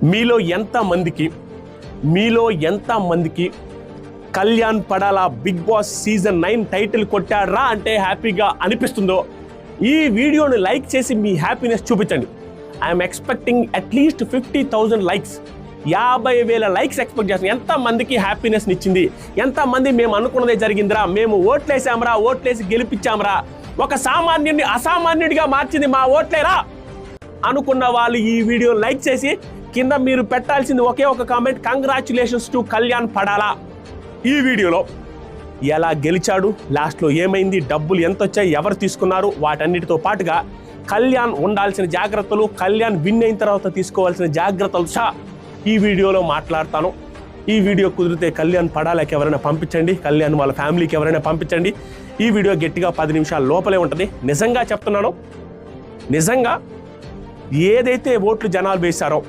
మీలో ఎంతమందికి కళ్యాణ్ పడాలా big boss season 9 title కొట్టాడ్రా అంటే హ్యాపీగా అనిపిస్తుందో ఈ వీడియోని లైక్ చేసి మీ హ్యాపీనెస్ చూపించండి. I'm expecting at least 50,000 likes, 50,000 likes expect చేస్తాను. ఎంతమందికి హ్యాపీనెస్ని ఇచ్చింది, ఎంతమంది మేము అనుకున్నదే జరిగిందిరా, మేము ఓట్లేసామరా, ఓట్లేసి గెలిపించామరా, ఒక సామాన్యుడిని అసామాన్యుడిగా మార్చింది మా ఓట్లేరా అనుకున్న వాళ్ళు ఈ వీడియో లైక్ చేసి కింద మీరు పెట్టాల్సింది ఒకే ఒక కామెంట్, కంగ్రాచులేషన్స్ టు కళ్యాణ్ పడాలా. ఈ వీడియోలో ఎలా గెలిచాడు, లాస్ట్లో ఏమైంది, డబ్బులు ఎంత వచ్చాయి, ఎవరు తీసుకున్నారు, వాటన్నిటితో పాటుగా కళ్యాణ్ ఉండాల్సిన జాగ్రత్తలు, కళ్యాణ్ విన్ అయిన తర్వాత తీసుకోవాల్సిన జాగ్రత్తలు ఈ వీడియోలో మాట్లాడతాను. ఈ వీడియో కుదిరితే కళ్యాణ్ పడాలకి ఎవరైనా పంపించండి, కళ్యాణ్ వాళ్ళ ఫ్యామిలీకి ఎవరైనా పంపించండి. ఈ వీడియో గట్టిగా 10 నిమిషాల లోపలే ఉంటుంది. నిజంగా చెప్తున్నాను, నిజంగా ఏదైతే ఓట్లు జనాలు వేశారో